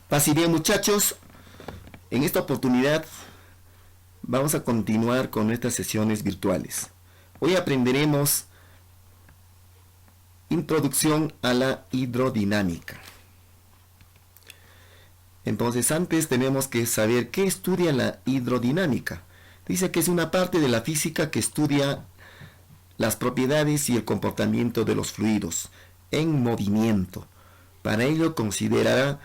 Así bien, muchachos, en esta oportunidad vamos a continuar con estas sesiones virtuales. Hoy aprenderemos introducción a la hidrodinámica. Entonces, antes tenemos que saber qué estudia la hidrodinámica. Dice que es una parte de la física que estudia las propiedades y el comportamiento de los fluidos en movimiento. Para ello considerará,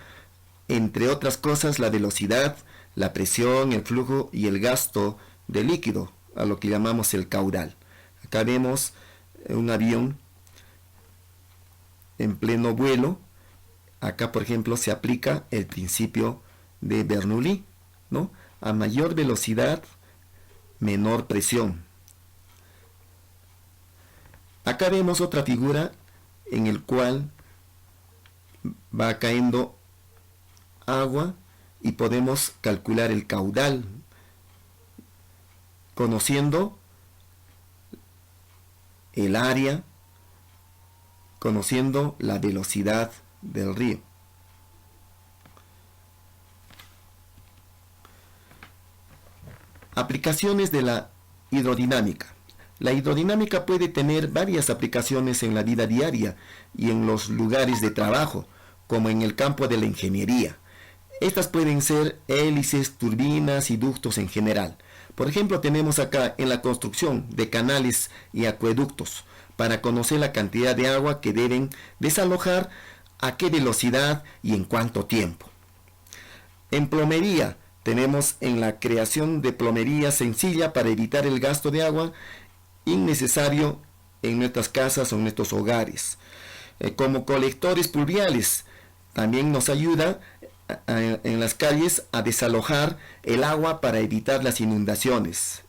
entre otras cosas, la velocidad, la presión, el flujo y el gasto de líquido, a lo que llamamos el caudal. Acá vemos un avión en pleno vuelo. Acá, por ejemplo, se aplica el principio de Bernoulli, ¿no? A mayor velocidad, menor presión. Acá vemos otra figura en el cual va cayendo agua y podemos calcular el caudal conociendo el área, conociendo la velocidad del río. Aplicaciones de la hidrodinámica. La hidrodinámica puede tener varias aplicaciones en la vida diaria y en los lugares de trabajo, como en el campo de la ingeniería. Estas pueden ser hélices, turbinas y ductos en general. Por ejemplo, tenemos acá en la construcción de canales y acueductos para conocer la cantidad de agua que deben desalojar, a qué velocidad y en cuánto tiempo. En plomería tenemos en la creación de plomería sencilla para evitar el gasto de agua innecesario en nuestras casas o en nuestros hogares. Como colectores pluviales también nos ayuda en las calles a desalojar el agua para evitar las inundaciones.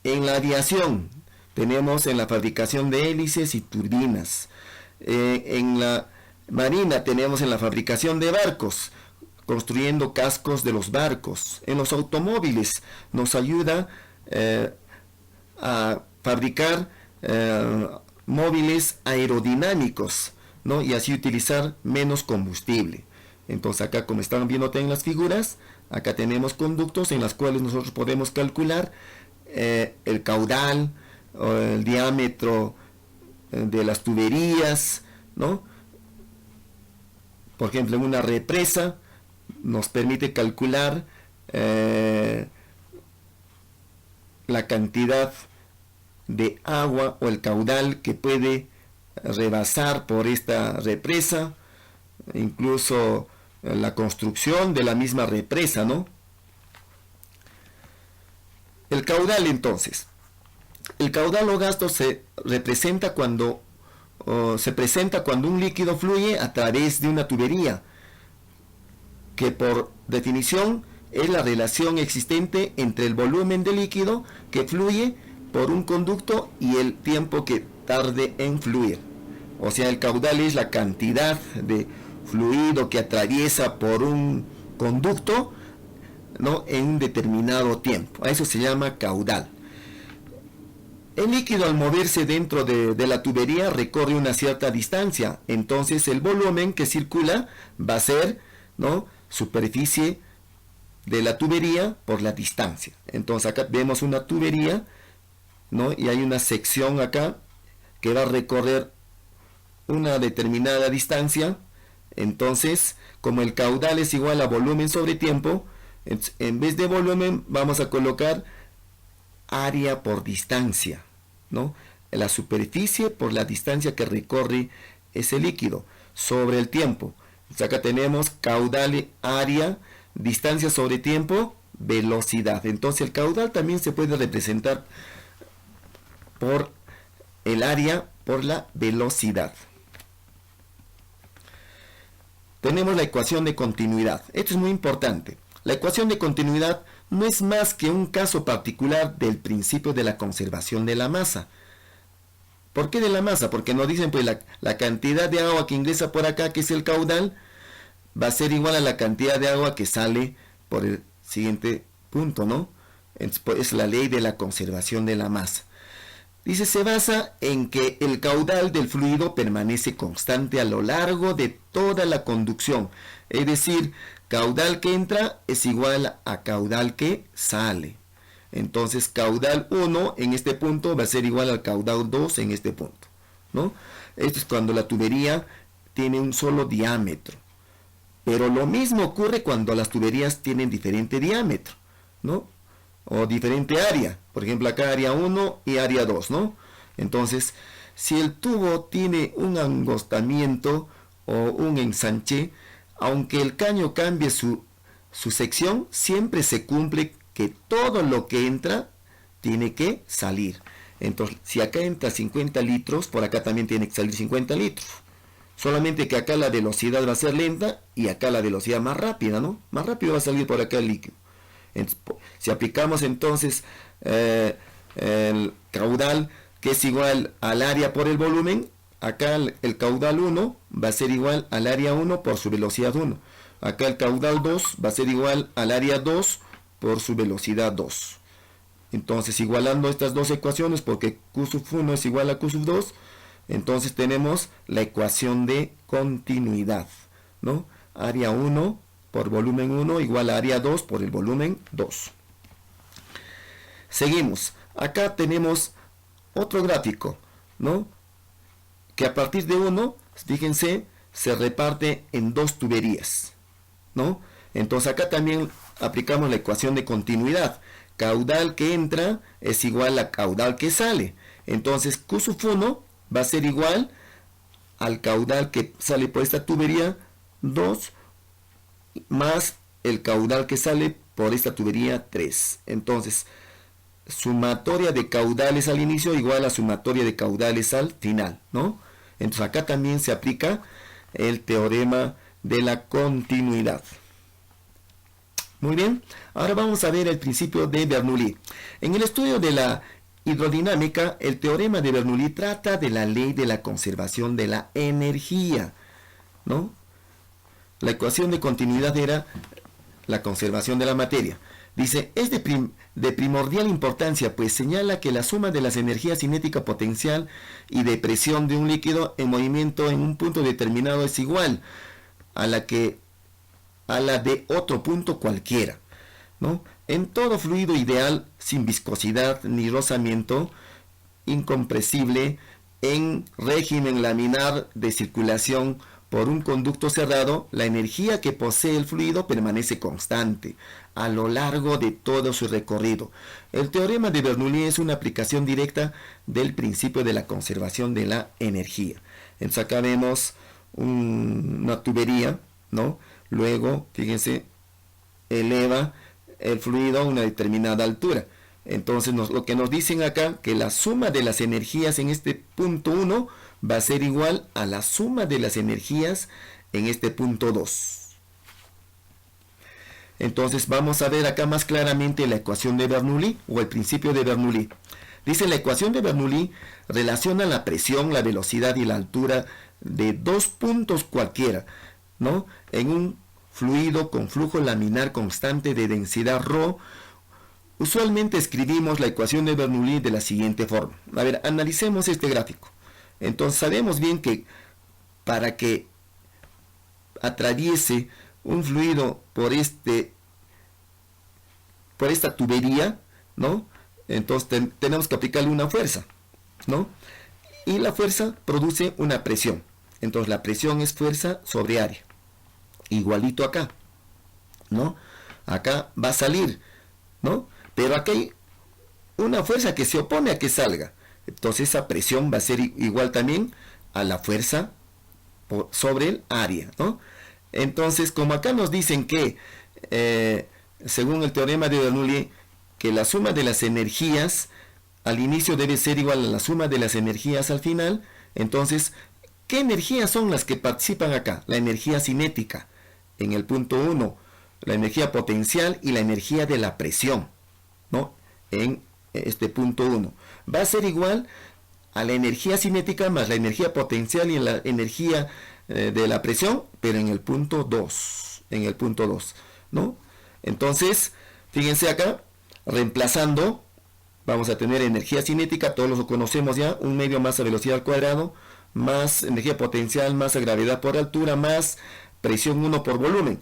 En la aviación tenemos en la fabricación de hélices y turbinas. En la marina tenemos en la fabricación de barcos, construyendo cascos de los barcos. En los automóviles nos ayuda a fabricar móviles aerodinámicos, ¿no? Y así utilizar menos combustible. Entonces acá, como están viendo en las figuras, acá tenemos conductos en los cuales nosotros podemos calcular el caudal o el diámetro de las tuberías, ¿no? Por ejemplo, en una represa nos permite calcular la cantidad de agua o el caudal que puede rebasar por esta represa, incluso la construcción de la misma represa, ¿no? El caudal, entonces. El caudal o gasto se presenta cuando un líquido fluye a través de una tubería, que por definición es la relación existente entre el volumen de líquido que fluye por un conducto y el tiempo que tarde en fluir. O sea, el caudal es la cantidad de fluido que atraviesa por un conducto, ¿no?, en un determinado tiempo. A eso se llama caudal. El líquido, al moverse dentro de la tubería, recorre una cierta distancia. Entonces el volumen que circula va a ser, ¿no?, superficie de la tubería por la distancia. Entonces acá vemos una tubería, ¿no?, y hay una sección acá que va a recorrer una determinada distancia. Entonces, como el caudal es igual a volumen sobre tiempo, en vez de volumen vamos a colocar área por distancia, ¿no? La superficie por la distancia que recorre ese líquido sobre el tiempo. Entonces acá tenemos caudal, área, distancia sobre tiempo, velocidad. Entonces el caudal también se puede representar por el área por la velocidad. Tenemos la ecuación de continuidad. Esto es muy importante. La ecuación de continuidad no es más que un caso particular del principio de la conservación de la masa. ¿Por qué de la masa? Porque nos dicen, pues, la cantidad de agua que ingresa por acá, que es el caudal, va a ser igual a la cantidad de agua que sale por el siguiente punto, ¿no? Es la ley de la conservación de la masa. Dice, se basa en que el caudal del fluido permanece constante a lo largo de toda la conducción. Es decir, caudal que entra es igual a caudal que sale. Entonces, caudal 1 en este punto va a ser igual al caudal 2 en este punto, ¿no? Esto es cuando la tubería tiene un solo diámetro. Pero lo mismo ocurre cuando las tuberías tienen diferente diámetro, ¿no? O diferente área. Por ejemplo, acá área 1 y área 2, ¿no? Entonces, si el tubo tiene un angostamiento o un ensanche, aunque el caño cambie su sección, siempre se cumple que todo lo que entra tiene que salir. Entonces, si acá entra 50 litros, por acá también tiene que salir 50 litros. Solamente que acá la velocidad va a ser lenta y acá la velocidad más rápida, ¿no? Más rápido va a salir por acá el líquido. Entonces, si aplicamos entonces el caudal que es igual al área por el volumen, acá el caudal 1 va a ser igual al área 1 por su velocidad 1. Acá el caudal 2 va a ser igual al área 2 por su velocidad 2. Entonces, igualando estas dos ecuaciones, porque Q sub 1 es igual a Q sub 2, entonces tenemos la ecuación de continuidad, ¿no? Área 1 por volumen 1 igual a área 2 por el volumen 2. Seguimos. Acá tenemos otro gráfico, ¿no? Que a partir de 1, fíjense, se reparte en dos tuberías, ¿no? Entonces acá también aplicamos la ecuación de continuidad. Caudal que entra es igual a caudal que sale. Entonces Q sub 1 va a ser igual al caudal que sale por esta tubería 2 más el caudal que sale por esta tubería 3. Entonces, sumatoria de caudales al inicio igual a sumatoria de caudales al final, ¿no? Entonces acá también se aplica el teorema de la continuidad. Muy bien, ahora vamos a ver el principio de Bernoulli. En el estudio de la hidrodinámica, el teorema de Bernoulli trata de la ley de la conservación de la energía, ¿no? La ecuación de continuidad era la conservación de la materia. Dice, es de primordial importancia, pues señala que la suma de las energías cinética potencial y de presión de un líquido en movimiento en un punto determinado es igual a la de otro punto cualquiera, ¿no? En todo fluido ideal, sin viscosidad ni rozamiento, incompresible, en régimen laminar de circulación por un conducto cerrado, la energía que posee el fluido permanece constante a lo largo de todo su recorrido. El teorema de Bernoulli es una aplicación directa del principio de la conservación de la energía. Entonces acá vemos una tubería, ¿no? Luego, fíjense, eleva el fluido a una determinada altura. Entonces lo que nos dicen acá, que la suma de las energías en este punto 1 va a ser igual a la suma de las energías en este punto 2. Entonces vamos a ver acá más claramente la ecuación de Bernoulli o el principio de Bernoulli. Dice, la ecuación de Bernoulli relaciona la presión, la velocidad y la altura de dos puntos cualquiera, ¿no? En un fluido con flujo laminar constante de densidad ρ. Usualmente escribimos la ecuación de Bernoulli de la siguiente forma. A ver, analicemos este gráfico. Entonces sabemos bien que para que atraviese un fluido por esta tubería, ¿no? Entonces tenemos que aplicarle una fuerza, ¿no? Y la fuerza produce una presión. Entonces la presión es fuerza sobre área. Igualito acá, ¿no? Acá va a salir, ¿no? Pero aquí hay una fuerza que se opone a que salga. Entonces esa presión va a ser igual también a la fuerza sobre el área, ¿no? Entonces, como acá nos dicen que, según el teorema de Bernoulli, que la suma de las energías al inicio debe ser igual a la suma de las energías al final, entonces, ¿qué energías son las que participan acá? La energía cinética, en el punto 1, la energía potencial y la energía de la presión, ¿no? En este punto 1. Va a ser igual a la energía cinética más la energía potencial y la energía de la presión, pero en el punto 2. En el punto 2, ¿no? Entonces, fíjense acá, reemplazando Vamos a tener energía cinética, todos lo conocemos ya, un medio masa velocidad al cuadrado, más energía potencial, más gravedad por altura, más presión 1 por volumen.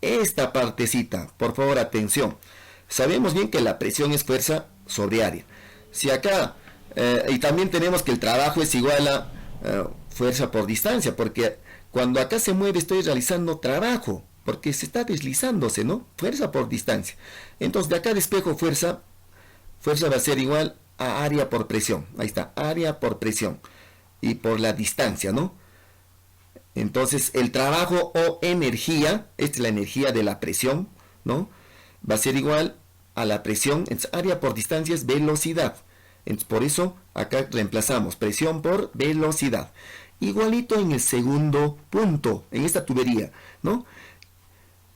Esta partecita, por favor, atención. Sabemos bien que la presión es fuerza sobre área. Si acá, y también tenemos que el trabajo es igual a fuerza por distancia, porque cuando acá se mueve estoy realizando trabajo, porque se está deslizándose, ¿no? Fuerza por distancia. Entonces de acá despejo fuerza va a ser igual a área por presión. Ahí está, área por presión. Y por la distancia, ¿no? Entonces el trabajo o energía, esta es la energía de la presión, ¿no? Va a ser igual a la presión. Entonces, área por distancia es velocidad. Entonces, por eso acá reemplazamos presión por velocidad. Igualito en el segundo punto, en esta tubería, ¿no?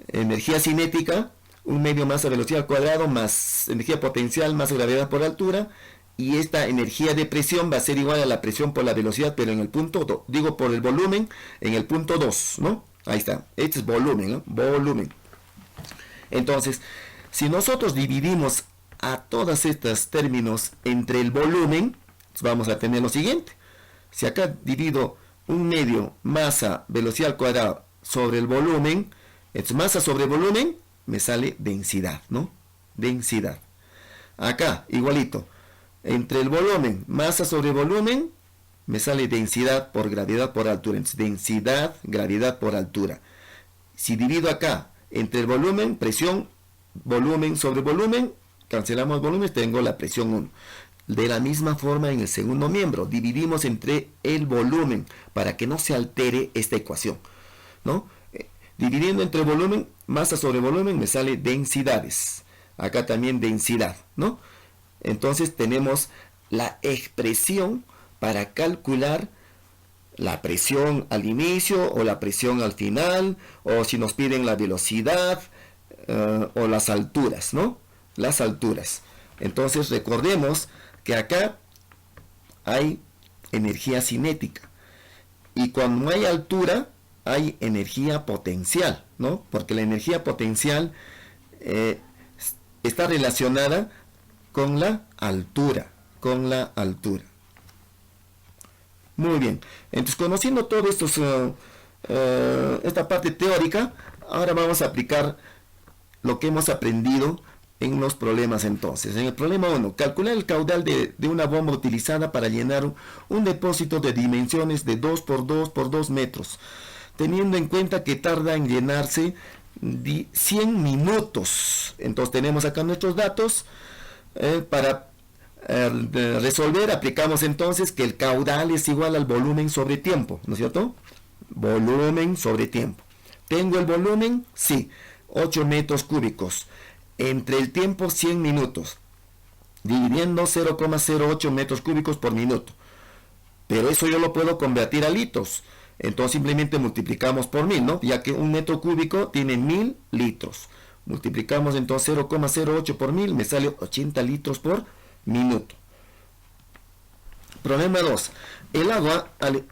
Energía cinética, un medio masa velocidad al cuadrado más energía potencial más gravedad por altura, y esta energía de presión va a ser igual a la presión por la velocidad, pero en el punto 2, digo por el volumen, en el punto 2, ¿no? Ahí está, este es volumen, ¿no? Volumen. Entonces, si nosotros dividimos a todos estos términos entre el volumen, vamos a tener lo siguiente. Si acá divido un medio masa velocidad al cuadrado sobre el volumen, es masa sobre volumen, me sale densidad, ¿no? Densidad. Acá, igualito. Entre el volumen, masa sobre volumen, me sale densidad por gravedad por altura. Entonces, densidad, gravedad por altura. Si divido acá, entre el volumen, presión, volumen sobre volumen, cancelamos volumen, tengo la presión 1. De la misma forma en el segundo miembro, dividimos entre el volumen para que no se altere esta ecuación, ¿no? Dividiendo entre volumen, masa sobre volumen, me sale densidades. Acá también densidad, ¿no? Entonces tenemos la expresión para calcular la presión al inicio o la presión al final, o si nos piden la velocidad o las alturas, ¿no? Las alturas. Entonces recordemos que acá hay energía cinética, y cuando hay altura hay energía potencial, ¿no? Porque la energía potencial está relacionada con la altura, Muy bien, entonces conociendo todo esto, esta parte teórica, ahora vamos a aplicar lo que hemos aprendido en los problemas entonces. En el problema 1, calcular el caudal de una bomba utilizada para llenar un depósito de dimensiones de 2 por 2 por 2 metros. Teniendo en cuenta que tarda en llenarse 100 minutos. Entonces tenemos acá nuestros datos. Para resolver, aplicamos entonces que el caudal es igual al volumen sobre tiempo, ¿no es cierto? Volumen sobre tiempo. ¿Tengo el volumen? Sí, 8 metros cúbicos. Entre el tiempo 100 minutos. Dividiendo 0,08 metros cúbicos por minuto. Pero eso yo lo puedo convertir a litros. Entonces simplemente multiplicamos por 1000, ¿no? Ya que un metro cúbico tiene 1000 litros. Multiplicamos entonces 0,08 por 1000, me sale 80 litros por minuto. Problema 2. El agua al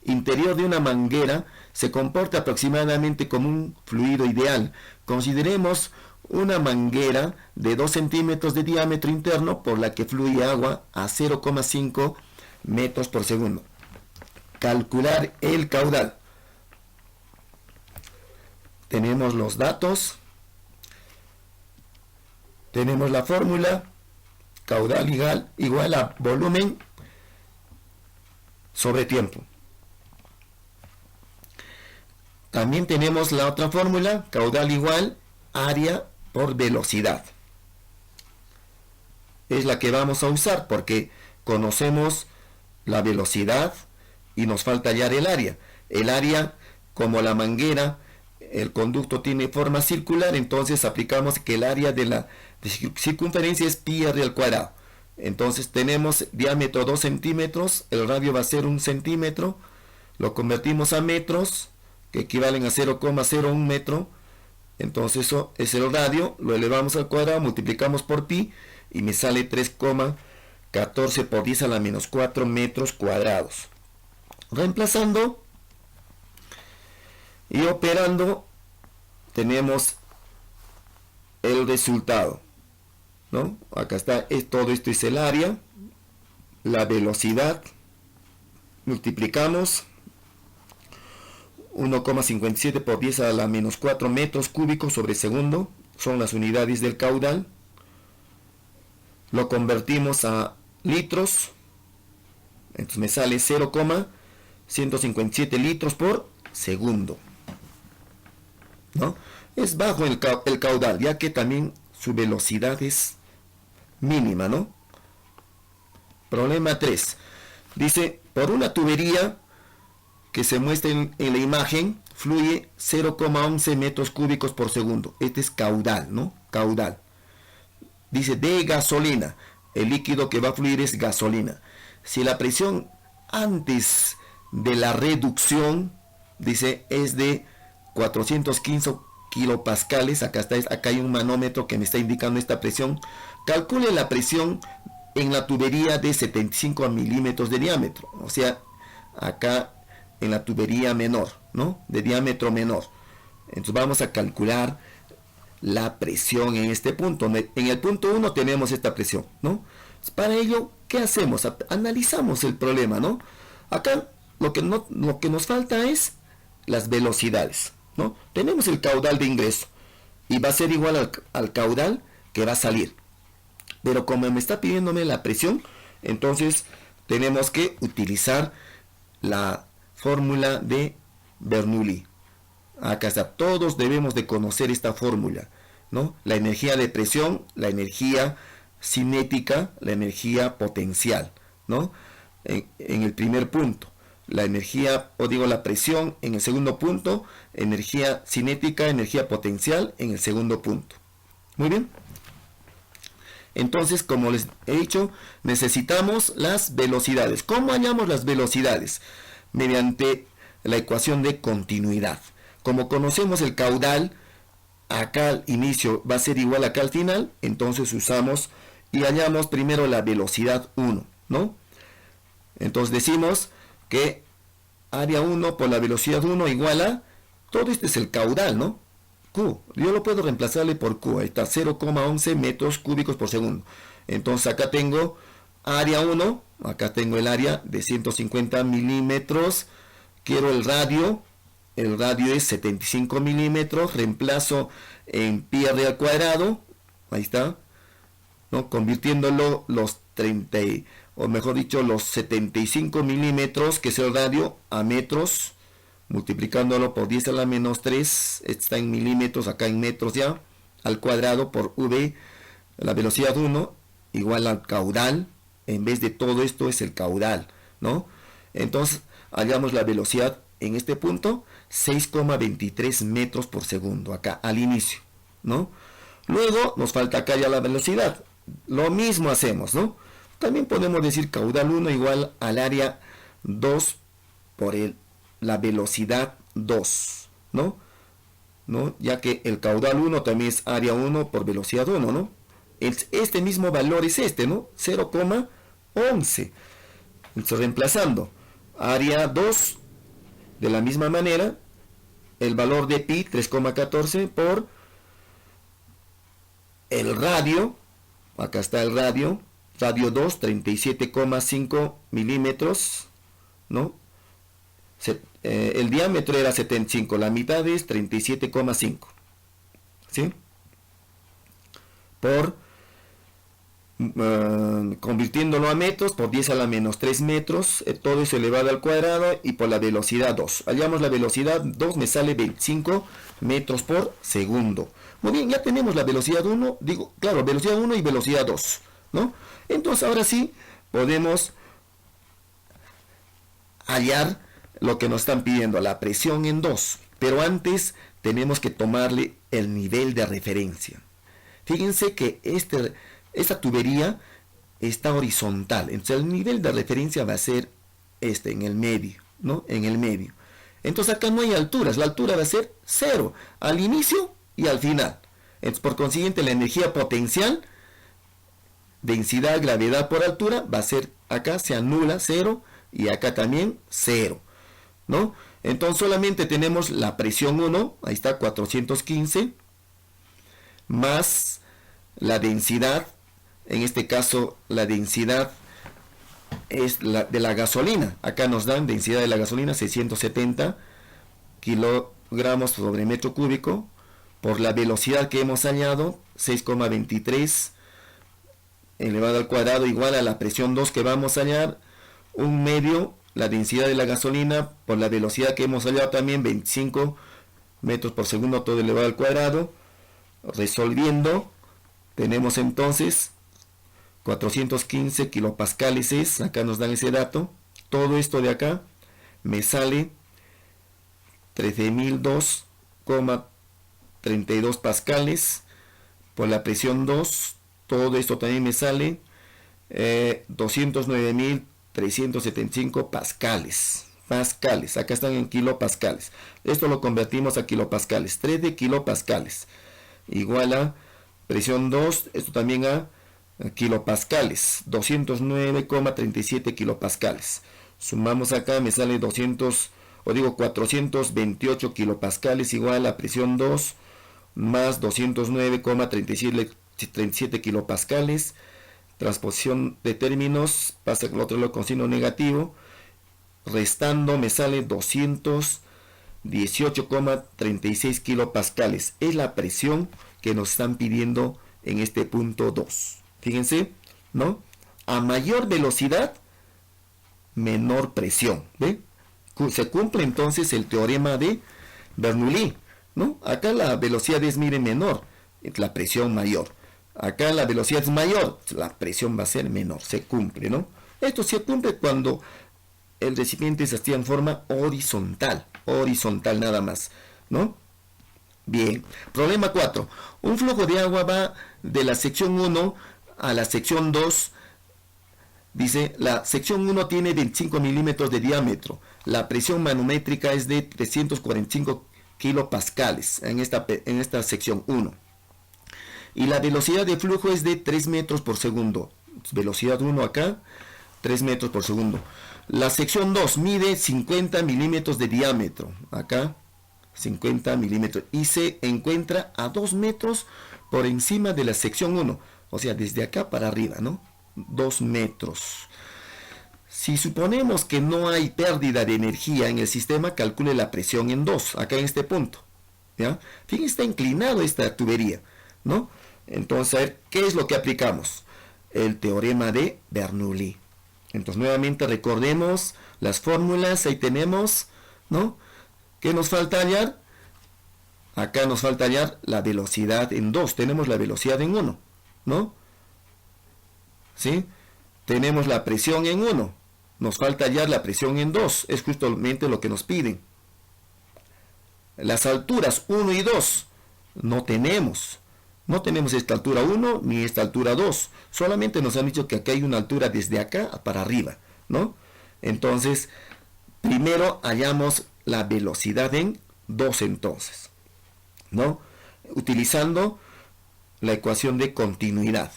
interior de una manguera se comporta aproximadamente como un fluido ideal. Consideremos una manguera de 2 centímetros de diámetro interno por la que fluye agua a 0,5 metros por segundo. Calcular el caudal. Tenemos los datos. Tenemos la fórmula. Caudal igual a volumen sobre tiempo. También tenemos la otra fórmula. Caudal igual área por velocidad. Es la que vamos a usar porque conocemos la velocidad y nos falta hallar el área. El área, como la manguera, el conducto tiene forma circular, entonces aplicamos que el área de la circunferencia es pi r al cuadrado. Entonces tenemos diámetro 2 centímetros, el radio va a ser 1 centímetro, lo convertimos a metros, que equivalen a 0,01 metro. Entonces eso es el radio, lo elevamos al cuadrado, multiplicamos por pi y me sale 3,14 por 10 a la menos 4 metros cuadrados. Reemplazando y operando tenemos el resultado. ¿no? Acá está, todo esto es el área, la velocidad, multiplicamos 1,57 por 10 a la menos 4 metros cúbicos sobre segundo, son las unidades del caudal. Lo convertimos a litros, entonces me sale 0,157 litros por segundo, ¿no? Es bajo el caudal, ya que también su velocidad es mínima, ¿no? Problema 3. Dice, por una tubería que se muestra en la imagen, fluye 0,11 metros cúbicos por segundo. Este es caudal, ¿no? Caudal. Dice, de gasolina. El líquido que va a fluir es gasolina. Si la presión antes de la reducción, dice, es de 415 kilopascales, acá hay un manómetro que me está indicando esta presión. Calcule la presión en la tubería de 75 milímetros de diámetro, o sea, acá en la tubería menor, ¿no? De diámetro menor. Entonces vamos a calcular la presión en este punto. En el punto 1 tenemos esta presión, ¿no? Para ello, ¿qué hacemos? Analizamos el problema, ¿no? Acá lo que nos falta es las velocidades, ¿no? Tenemos el caudal de ingreso y va a ser igual al caudal que va a salir. Pero como me está pidiéndome la presión, entonces tenemos que utilizar la fórmula de Bernoulli. Acá está, todos debemos de conocer esta fórmula, ¿no? La energía de presión, la energía cinética, la energía potencial, ¿no? En el primer punto, la energía, la presión en el segundo punto, energía cinética, energía potencial en el segundo punto. Muy bien. Entonces, como les he dicho, necesitamos las velocidades. ¿Cómo hallamos las velocidades? Mediante la ecuación de continuidad. Como conocemos el caudal, acá al inicio va a ser igual acá al final, entonces usamos y hallamos primero la velocidad 1, ¿no? Entonces decimos que área 1 por la velocidad 1 igual a, todo este es el caudal, ¿no? Q, yo lo puedo reemplazarle por Q, ahí está, 0,11 metros cúbicos por segundo. Entonces acá tengo área 1, acá tengo el área de 150 milímetros, quiero el radio es 75 milímetros, reemplazo en pi r al cuadrado, ahí está, ¿no? Convirtiéndolo los 30, o mejor dicho, los 75 milímetros, que es el radio, a metros, multiplicándolo por 10 a la menos 3, está en milímetros, acá en metros ya, al cuadrado por v, la velocidad 1, igual al caudal, en vez de todo esto es el caudal, ¿no? Entonces, hallamos la velocidad en este punto, 6,23 metros por segundo, acá al inicio, ¿no? Luego, nos falta acá ya la velocidad, lo mismo hacemos, ¿no? También podemos decir caudal 1 igual al área 2 por la velocidad 2, ¿no? Ya que el caudal 1 también es área 1 por velocidad 1, ¿no? Este mismo valor es este, ¿no? 0,11. Entonces, reemplazando área 2, de la misma manera, el valor de pi, 3,14 por el radio, acá está el radio 2, 37,5 milímetros, ¿no? El diámetro era 75, la mitad es 37,5, ¿sí? Por, convirtiéndolo a metros, por 10 a la menos 3 metros, todo eso elevado al cuadrado, y por la velocidad 2. Hallamos la velocidad 2, me sale 25 metros por segundo. Muy bien, ya tenemos la velocidad 1, claro, velocidad 1 y velocidad 2, ¿no? Entonces ahora sí podemos hallar lo que nos están pidiendo, la presión en 2, pero antes tenemos que tomarle el nivel de referencia. Fíjense que esta tubería está horizontal, entonces el nivel de referencia va a ser en el medio, ¿no? En el medio. Entonces acá no hay alturas, la altura va a ser 0 al inicio y al final. Entonces, por consiguiente, la energía potencial, densidad, gravedad por altura, va a ser, acá se anula 0 y acá también 0, ¿no? Entonces solamente tenemos la presión 1, ahí está 415, más la densidad En este caso, la densidad es la de la gasolina. Acá nos dan densidad de la gasolina 670 kilogramos sobre metro cúbico, por la velocidad que hemos hallado, 6,23 elevado al cuadrado igual a la presión 2 que vamos a hallar, un medio, la densidad de la gasolina, por la velocidad que hemos hallado también, 25 metros por segundo todo elevado al cuadrado. Resolviendo, tenemos entonces 415 kilopascales es, acá nos dan ese dato. Todo esto de acá me sale 13.002,32 pascales por la presión 2. Todo esto también me sale 209.375 pascales. Acá están en kilopascales. Esto lo convertimos a kilopascales. 3 de kilopascales igual a presión 2. Esto también a kilopascales. 209,37 kilopascales. Sumamos acá, me sale 428 kilopascales igual a presión 2 más 209,37 kilopascales. Transposición de términos, pasa al otro lado con signo negativo, restando me sale 218,36 kilopascales. Es la presión que nos están pidiendo en este punto 2. Fíjense, ¿no? A mayor velocidad, menor presión. ¿Ve? Se cumple entonces el teorema de Bernoulli, ¿no? Acá la velocidad es, miren, menor, la presión mayor. Acá la velocidad es mayor, la presión va a ser menor, se cumple, ¿no? Esto se cumple cuando el recipiente se hacía en forma horizontal nada más, ¿no? Bien, problema 4. Un flujo de agua va de la sección 1 a la sección 2. Dice, la sección 1 tiene 25 milímetros de diámetro. La presión manométrica es de 345 kilopascales en esta sección 1. Y la velocidad de flujo es de 3 metros por segundo. Velocidad 1 acá, 3 metros por segundo. La sección 2 mide 50 milímetros de diámetro. Acá, 50 milímetros. Y se encuentra a 2 metros por encima de la sección 1. O sea, desde acá para arriba, ¿no? 2 metros. Si suponemos que no hay pérdida de energía en el sistema, calcule la presión en 2, acá en este punto. ¿Ya? Fíjense, está inclinado esta tubería, ¿no? Entonces, a ver, ¿qué es lo que aplicamos? El teorema de Bernoulli. Entonces, nuevamente recordemos las fórmulas, ahí tenemos, ¿no? ¿Qué nos falta hallar? Acá nos falta hallar la velocidad en 2, tenemos la velocidad en 1, ¿no? ¿Sí? Tenemos la presión en 1, nos falta hallar la presión en 2, es justamente lo que nos piden. Las alturas 1 y 2 no tenemos esta altura 1 ni esta altura 2, solamente nos han dicho que acá hay una altura desde acá para arriba, ¿no? Entonces, primero hallamos la velocidad en 2 entonces, ¿no? Utilizando la ecuación de continuidad,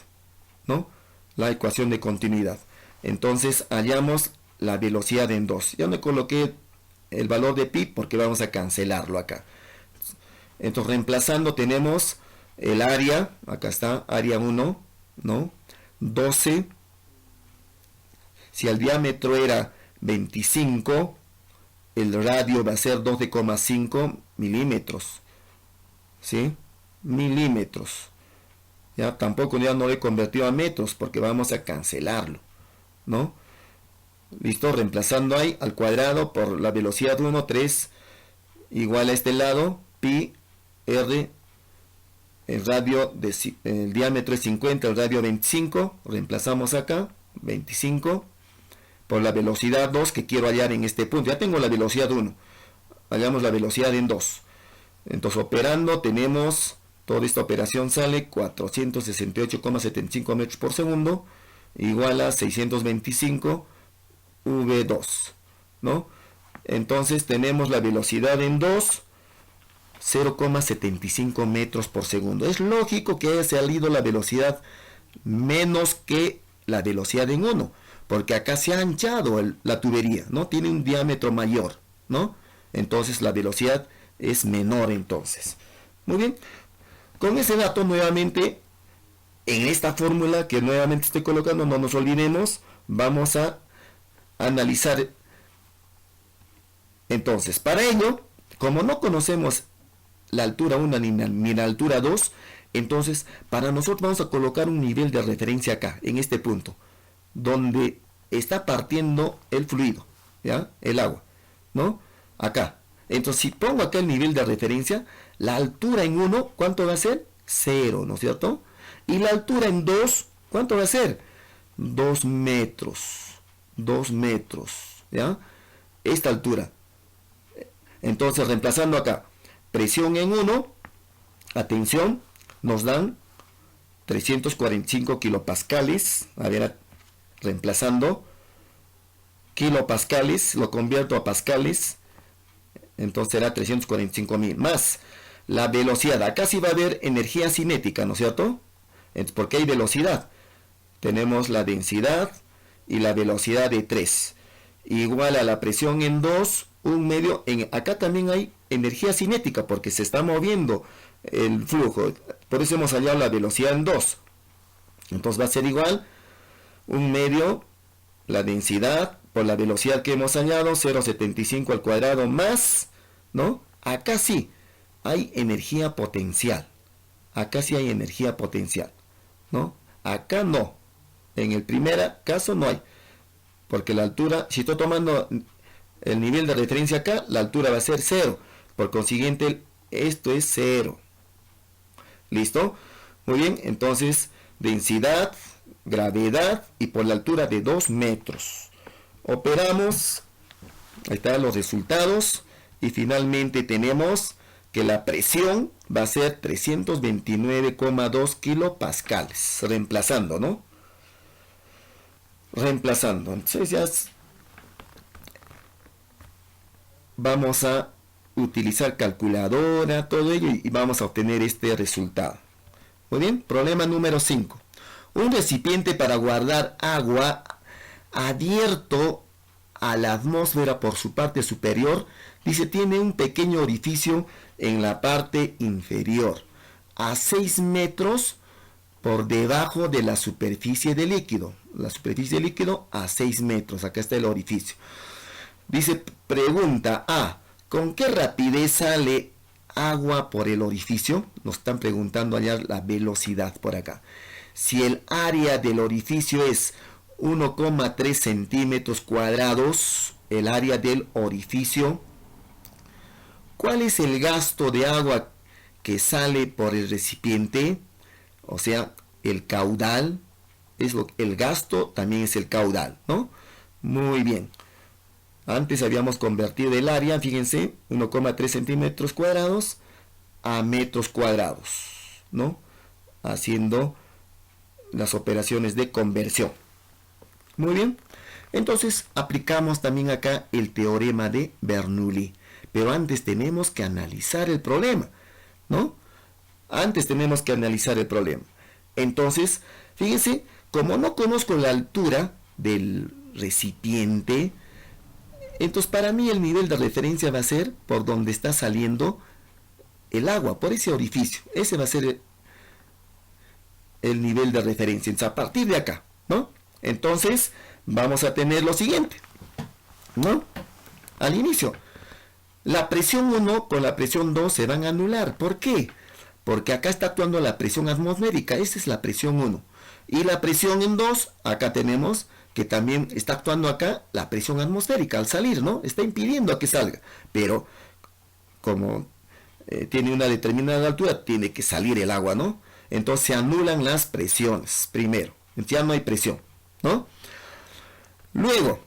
¿no? La ecuación de continuidad. Entonces hallamos la velocidad en 2. Ya me coloqué el valor de pi porque vamos a cancelarlo acá. Entonces, reemplazando, tenemos el área, acá está, área 1, ¿no? 12. Si el diámetro era 25, el radio va a ser 12,5 milímetros, ¿sí? Milímetros. Ya tampoco ya no lo he convertido a metros porque vamos a cancelarlo, ¿no? Listo, reemplazando ahí al cuadrado por la velocidad 1, 3 igual a este lado, pi r, el diámetro es 50, el radio 25, reemplazamos acá, 25, por la velocidad 2 que quiero hallar en este punto. Ya tengo la velocidad 1, hallamos la velocidad en 2. Entonces, operando, tenemos, toda esta operación sale 468,75 metros por segundo, igual a 625 V2, ¿no? Entonces, tenemos la velocidad en 2, 0,75 metros por segundo. Es lógico que haya salido la velocidad menos que la velocidad en 1, porque acá se ha anchado la tubería, ¿no? Tiene un diámetro mayor, ¿no? Entonces la velocidad es menor entonces. Muy bien. Con ese dato nuevamente En esta fórmula que nuevamente estoy colocando, no nos olvidemos, vamos a analizar. Entonces, para ello, como no conocemos la altura 1 ni la altura 2, entonces para nosotros vamos a colocar un nivel de referencia acá, en este punto, donde está partiendo el fluido, ¿ya? El agua, ¿no? Acá. Entonces, si pongo acá el nivel de referencia, la altura en 1, ¿cuánto va a ser? 0, ¿no es cierto? Y la altura en 2, ¿cuánto va a ser? 2 metros. 2 metros, ¿ya? Esta altura. Entonces, reemplazando acá, presión en 1, atención, nos dan 345 kilopascales. A ver, reemplazando kilopascales, lo convierto a pascales, entonces será 345.000 más la velocidad. Acá sí va a haber energía cinética, ¿no es cierto? Porque hay velocidad. Tenemos la densidad y la velocidad de 3 igual a la presión en 2, un medio. Acá también hay energía cinética porque se está moviendo el flujo, por eso hemos hallado la velocidad en 2. Entonces va a ser igual un medio la densidad por la velocidad que hemos hallado, 0,75 al cuadrado más, ¿no? Acá sí hay energía potencial. Acá sí hay energía potencial, ¿no? Acá no. En el primer caso no hay. Porque la altura, si estoy tomando el nivel de referencia acá, la altura va a ser 0. Por consiguiente, esto es 0. ¿Listo? Muy bien, entonces, densidad, gravedad y por la altura de 2 metros. Operamos, ahí están los resultados y finalmente tenemos que la presión va a ser 329,2 kilopascales, reemplazando, ¿no? Reemplazando, entonces ya vamos a utilizar calculadora, todo ello y vamos a obtener este resultado. Muy bien, problema número 5. Un recipiente para guardar agua abierto a la atmósfera por su parte superior, dice, tiene un pequeño orificio en la parte inferior, a 6 metros por debajo de la superficie del líquido. La superficie del líquido a 6 metros, acá está el orificio. Dice, pregunta A, ¿con qué rapidez sale agua por el orificio? Nos están preguntando allá la velocidad por acá. Si el área del orificio es 1,3 centímetros cuadrados, el área del orificio, ¿cuál es el gasto de agua que sale por el recipiente? O sea, el caudal, el gasto también es el caudal, ¿no? Muy bien. Antes habíamos convertido el área, fíjense, 1,3 centímetros cuadrados a metros cuadrados, ¿no? Haciendo las operaciones de conversión. Muy bien. Entonces aplicamos también acá el teorema de Bernoulli. Pero antes tenemos que analizar el problema, ¿no? Antes tenemos que analizar el problema. Entonces, fíjense, como no conozco la altura del recipiente, entonces para mí el nivel de referencia va a ser por donde está saliendo el agua, por ese orificio. Ese va a ser el nivel de referencia. Entonces, a partir de acá, ¿no? Entonces, vamos a tener lo siguiente, ¿no? Al inicio, la presión 1 con la presión 2 se van a anular. ¿Por qué? Porque acá está actuando la presión atmosférica. Esa es la presión 1. Y la presión en 2, acá tenemos que también está actuando acá la presión atmosférica al salir, ¿no? Está impidiendo a que salga. Pero, como tiene una determinada altura, tiene que salir el agua, ¿no? Entonces se anulan las presiones primero. Ya no hay presión, ¿no? Luego,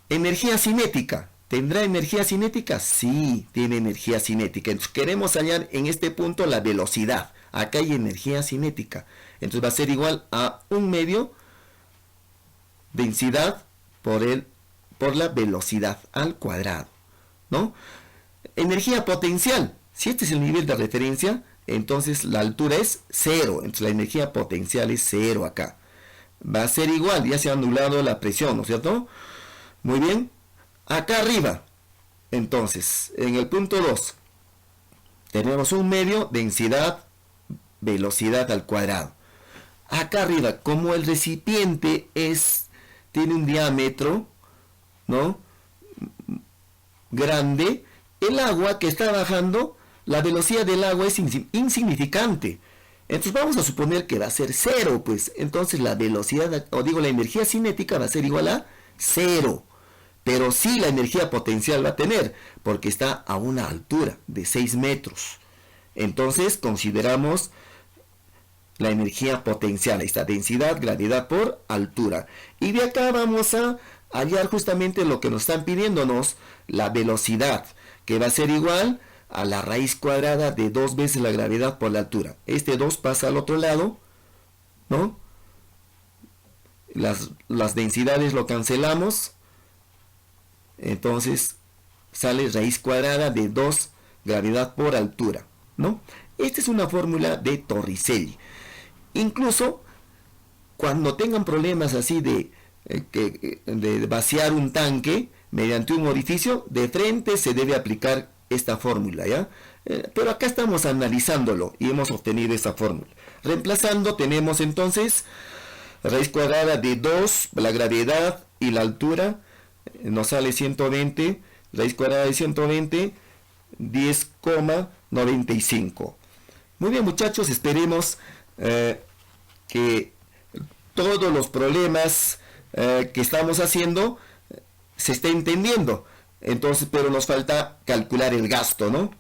energía cinética. ¿Tendrá energía cinética? Sí, tiene energía cinética. Entonces queremos hallar en este punto la velocidad. Acá hay energía cinética. Entonces va a ser igual a un medio densidad por la velocidad al cuadrado, ¿no? Energía potencial. Si este es el nivel de referencia, entonces la altura es 0. Entonces la energía potencial es 0 acá. Va a ser igual, ya se ha anulado la presión, ¿no es cierto? Muy bien. Acá arriba, entonces, en el punto 2, tenemos un medio, densidad, velocidad al cuadrado. Acá arriba, como el recipiente tiene un diámetro, ¿no?, grande, el agua que está bajando, la velocidad del agua es insignificante. Entonces vamos a suponer que va a ser cero, pues entonces la velocidad, o digo la energía cinética va a ser igual a cero. Pero sí la energía potencial va a tener, porque está a una altura de 6 metros. Entonces consideramos la energía potencial, esta densidad, gravedad por altura. Y de acá vamos a hallar justamente lo que nos están pidiéndonos, la velocidad, que va a ser igual a la raíz cuadrada de 2 veces la gravedad por la altura. Este 2 pasa al otro lado, ¿no? Las densidades lo cancelamos. Entonces sale raíz cuadrada de 2 gravedad por altura, ¿no? Esta es una fórmula de Torricelli. Incluso cuando tengan problemas así de vaciar un tanque mediante un orificio, de frente se debe aplicar esta fórmula, ¿ya? Pero acá estamos analizándolo y hemos obtenido esa fórmula. Reemplazando tenemos entonces raíz cuadrada de 2, la gravedad y la altura, nos sale 120, raíz cuadrada de 120, 10,95. Muy bien, muchachos, esperemos que todos los problemas que estamos haciendo se esté entendiendo. Entonces, pero nos falta calcular el gasto, ¿no?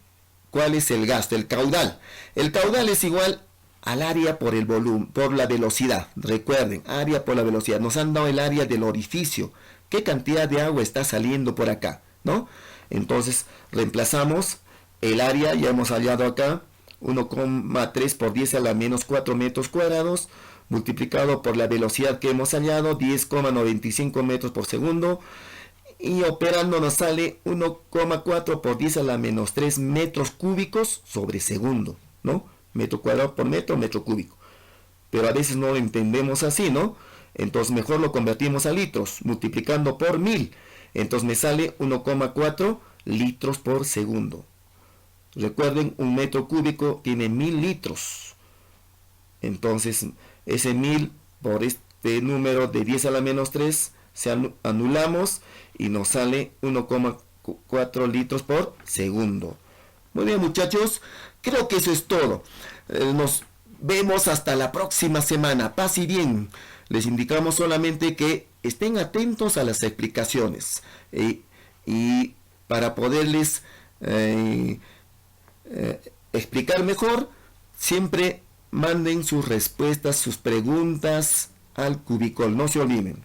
¿Cuál es el gasto? El caudal. El caudal es igual al área por el volumen, por la velocidad. Recuerden, área por la velocidad. Nos han dado el área del orificio. ¿Qué cantidad de agua está saliendo por acá? ¿No? Entonces, reemplazamos el área, ya hemos hallado acá, 1,3 por 10 a la menos 4 metros cuadrados, multiplicado por la velocidad que hemos hallado, 10,95 metros por segundo, y operando nos sale 1,4 por 10 a la menos 3 metros cúbicos sobre segundo, ¿no? Metro cuadrado por metro, metro cúbico. Pero a veces no lo entendemos así, ¿no? Entonces mejor lo convertimos a litros, multiplicando por 1000. Entonces me sale 1,4 litros por segundo. Recuerden, un metro cúbico tiene 1000 litros. Entonces ese 1000 por este número de 10 a la menos 3 se anulamos y nos sale 1,4 litros por segundo. Muy bien, muchachos, creo que eso es todo. Nos vemos hasta la próxima semana. Paz y bien. Les indicamos solamente que estén atentos a las explicaciones y para poderles explicar mejor, siempre manden sus respuestas, sus preguntas al Cubicol. No se olviden.